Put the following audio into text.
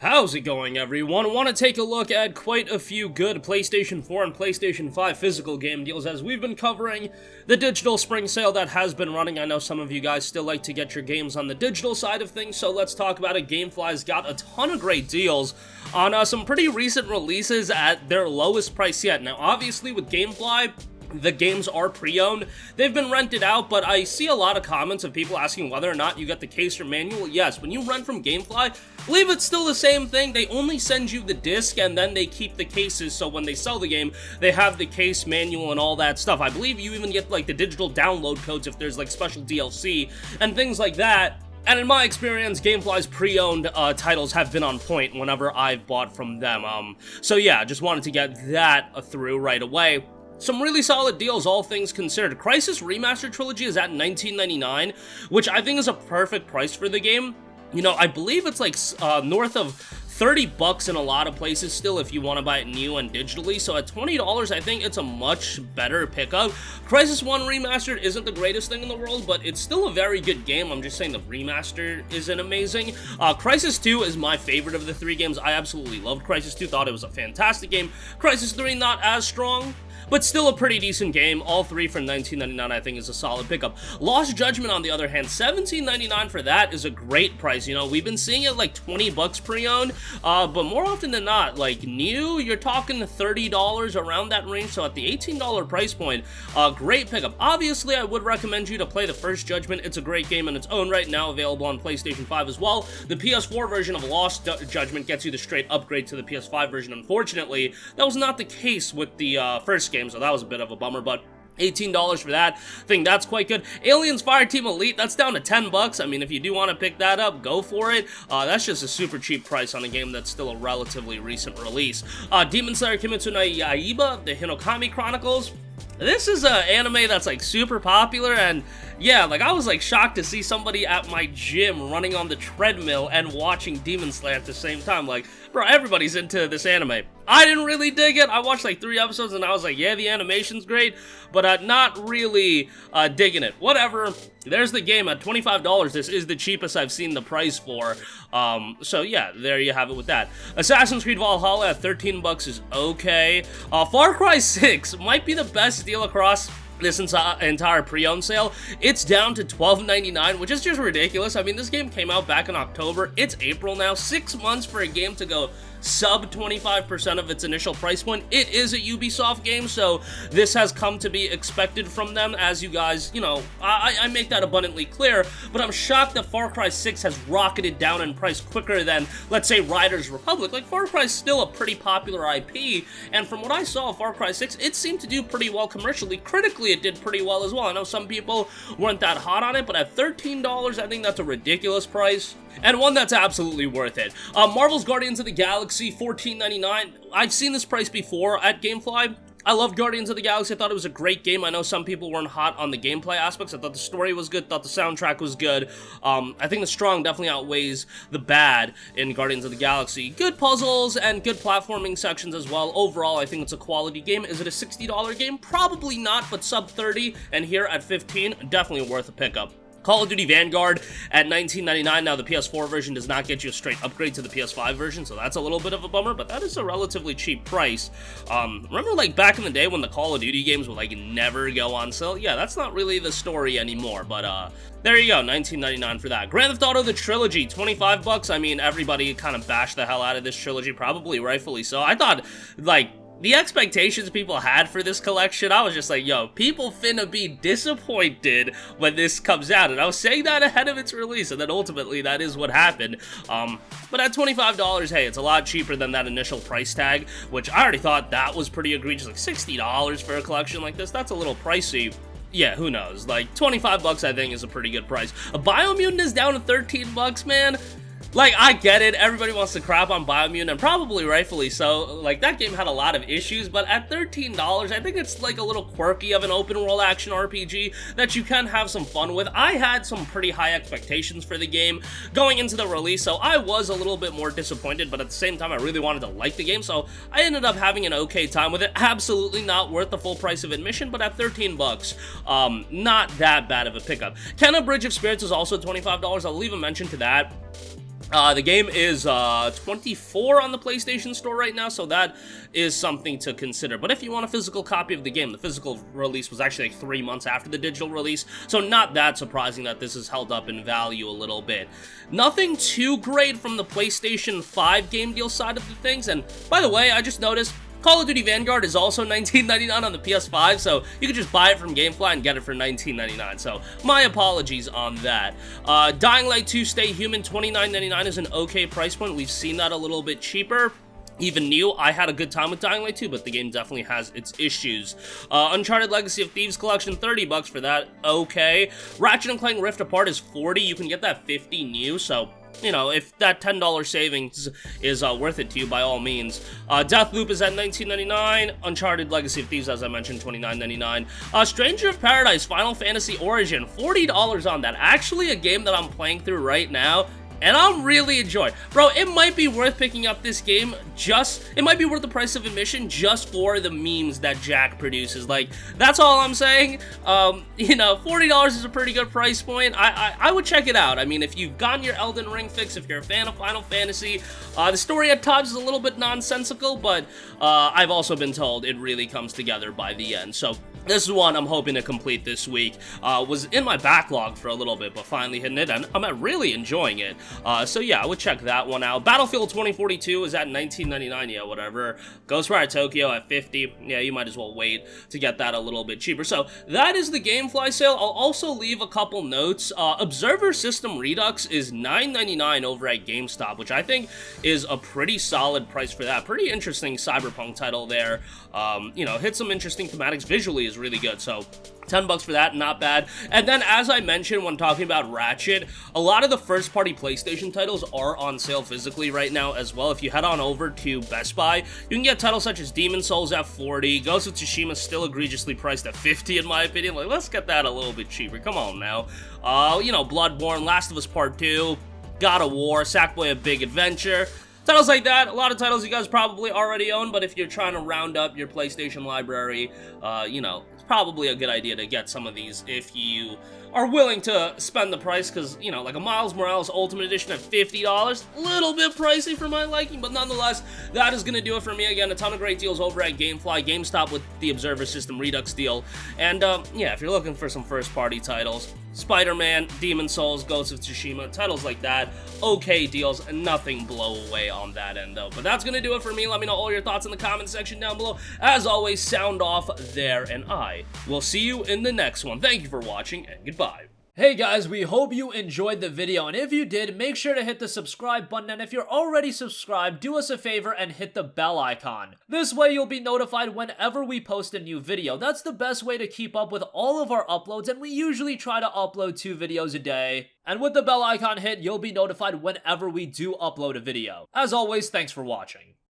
How's it going, everyone? Want to take a look at quite a few good PlayStation 4 and PlayStation 5 physical game deals as we've been covering the digital spring sale that has been running. I know some of you guys still like to get your games on the digital side of things, so let's talk about it. Gamefly's got a ton of great deals on some pretty recent releases at their lowest price yet. Now, obviously, with Gamefly, the games are pre-owned. They've been rented out, but I see a lot of comments of people asking whether or not you get the case or manual. Yes, when you rent from Gamefly, I believe it's still the same thing. They only send you the disc and then they keep the cases, so when they sell the game, they have the case, manual, and all that stuff. I believe you even get like the digital download codes if there's like special DLC and things like that. And in my experience, Gamefly's pre-owned titles have been on point whenever I've bought from them. So yeah, just wanted to get that through right away. Some really solid deals, all things considered. Crysis Remastered Trilogy is at $19.99, which I think is a perfect price for the game. You know, I believe it's like north of 30 bucks in a lot of places still if you want to buy it new and digitally, so at $20 I think it's a much better pickup. Crysis 1 Remastered isn't the greatest thing in the world, but it's still a very good game. I'm just saying the remaster isn't amazing. Crysis 2 is my favorite of the three games. I absolutely loved Crysis 2, thought it was a fantastic game. Crysis 3 not as strong, but still a pretty decent game. All three for $19.99 I think is a solid pickup. Lost Judgment, on the other hand, $17.99 for that is a great price. You know, we've been seeing it like 20 bucks pre-owned, but more often than not, like new, you're talking $30 around that range, so at the $18 price point, great pickup. Obviously, I would recommend you to play the first Judgment. It's a great game in its own right, now available on PlayStation 5 as well. The PS4 version of Lost Judgment gets you the straight upgrade to the PS5 version. Unfortunately, that was not the case with the first game, so that was a bit of a bummer, but $18 for that. I think that's quite good. Aliens Fireteam Elite, that's down to 10 bucks. I mean, if you do want to pick that up, go for it. That's just a super cheap price on a game that's still a relatively recent release. Demon Slayer Kimetsu no Yaiba, the Hinokami Chronicles. This is an anime that's like super popular, and yeah, like I was like shocked to see somebody at my gym running on the treadmill and watching Demon Slayer at the same time. Like, bro, everybody's into this anime. I didn't really dig it. I watched like 3 episodes and I was like, yeah, the animation's great, but not really digging it. Whatever. There's the game at $25. This is the cheapest I've seen the price for. So yeah, there you have it with that. Assassin's Creed Valhalla at 13 bucks is okay. Far Cry 6 might be the best deal across this entire pre-owned sale. It's down to $12.99, which is just ridiculous. I mean, this game came out back in October. It's April now. 6 months for a game to go sub 25% of its initial price point. It is a Ubisoft game, so this has come to be expected from them, as you guys, you know, I make that abundantly clear, but I'm shocked that Far Cry 6 has rocketed down in price quicker than, let's say, Riders Republic. Like, Far Cry is still a pretty popular IP, and from what I saw of Far Cry 6, it seemed to do pretty well commercially. Critically, it did pretty well as well. I know some people weren't that hot on it, but at $13, I think that's a ridiculous price, and one that's absolutely worth it. Marvel's Guardians of the Galaxy, $14.99. I've seen this price before at Gamefly. I loved Guardians of the Galaxy. I thought it was a great game. I know some people weren't hot on the gameplay aspects. I thought the story was good, thought the soundtrack was good. I think the strong definitely outweighs the bad in Guardians of the Galaxy. Good puzzles and good platforming sections as well. Overall, I think it's a quality game. Is it a $60 game? Probably not, but sub 30, and here at 15, definitely worth a pickup. Call of Duty Vanguard at $19.99. Now, the PS4 version does not get you a straight upgrade to the PS5 version, so that's a little bit of a bummer, but that is a relatively cheap price. Remember, like, back in the day when the Call of Duty games would, like, never go on sale? Yeah, that's not really the story anymore, but, there you go, $19.99 for that. Grand Theft Auto, the Trilogy, 25 bucks. I mean, everybody kind of bashed the hell out of this trilogy, probably rightfully so. I thought, like, the expectations people had for this collection, I was just like, yo, people finna be disappointed when this comes out, and I was saying that ahead of its release, and then ultimately that is what happened. But at $25, hey, it's a lot cheaper than that initial price tag, which I already thought that was pretty egregious. Like $60 for a collection like this, that's a little pricey. Yeah, who knows, like 25 bucks I think is a pretty good price. A Biomutant is down to 13 bucks, man. Like, I get it, everybody wants to crap on Biomutant, and probably rightfully so. Like, that game had a lot of issues, but at $13, I think it's like a little quirky of an open-world action RPG that you can have some fun with. I had some pretty high expectations for the game going into the release, so I was a little bit more disappointed, but at the same time, I really wanted to like the game, so I ended up having an okay time with it. Absolutely not worth the full price of admission, but at 13 bucks, not that bad of a pickup. Kenna Bridge of Spirits is also $25. I'll leave a mention to that. The game is 24 on the PlayStation Store right now, so that is something to consider. But if you want a physical copy of the game, the physical release was actually like 3 months after the digital release, so not that surprising that this is held up in value a little bit. Nothing too great from the PlayStation 5 game deal side of the things, and by the way, I just noticed Call of Duty Vanguard is also $19.99 on the PS5, so you can just buy it from Gamefly and get it for $19.99, so my apologies on that. Dying Light 2 Stay Human, $29.99 is an okay price point. We've seen that a little bit cheaper. Even new, I had a good time with Dying Light 2, but the game definitely has its issues. Uncharted Legacy of Thieves Collection, $30 for that, okay. Ratchet & Clank Rift Apart is $40, you can get that $50 new, so you know, if that $10 savings is worth it to you, by all means. Deathloop is at $19.99. Uncharted Legacy of Thieves, as I mentioned, $29.99. Stranger of Paradise Final Fantasy Origin, $40 on that. Actually, a game that I'm playing through right now, and I'm really enjoying. Bro, it might be worth picking up this game it might be worth the price of admission just for the memes that Jack produces. Like, that's all I'm saying. You know, $40 is a pretty good price point. I would check it out. I mean, if you've gotten your Elden Ring fix, if you're a fan of Final Fantasy, the story at times is a little bit nonsensical, but I've also been told it really comes together by the end. So this is one I'm hoping to complete this week. Was in my backlog for a little bit, but finally hitting it, and I'm really enjoying it. So yeah, I would check that one out. Battlefield 2042 is at $19.99, yeah, whatever. Ghostwire Tokyo at $50, yeah, you might as well wait to get that a little bit cheaper. So that is the Gamefly sale. I'll also leave a couple notes. Observer System Redux is $9.99 over at GameStop, which I think is a pretty solid price for that. Pretty interesting cyberpunk title there. You know, hit some interesting thematics. Visually is really good, so $10 for that, not bad. And then, as I mentioned when talking about Ratchet, a lot of the first-party PlayStation titles are on sale physically right now as well. If you head on over to Best Buy, you can get titles such as Demon's Souls at $40, Ghost of Tsushima still egregiously priced at $50 in my opinion. Like, let's get that a little bit cheaper, come on now. You know, Bloodborne, Last of Us Part 2, God of War, Sackboy: A Big Adventure. Titles like that, a lot of titles you guys probably already own, but if you're trying to round up your PlayStation library, you know, it's probably a good idea to get some of these if you are willing to spend the price, because, you know, like a Miles Morales Ultimate Edition at $50, a little bit pricey for my liking, but nonetheless, that is going to do it for me. Again, a ton of great deals over at Gamefly, GameStop with the Observer System Redux deal, and yeah, if you're looking for some first-party titles, Spider-Man, Demon's Souls, Ghost of Tsushima, titles like that, okay deals, nothing blow away on that end though. But that's gonna do it for me. Let me know all your thoughts in the comment section down below. As always, sound off there, and I will see you in the next one. Thank you for watching, and goodbye. Hey guys, we hope you enjoyed the video, and if you did, make sure to hit the subscribe button, and if you're already subscribed, do us a favor and hit the bell icon. This way you'll be notified whenever we post a new video. That's the best way to keep up with all of our uploads, and we usually try to upload 2 videos a day. And with the bell icon hit, you'll be notified whenever we do upload a video. As always, thanks for watching.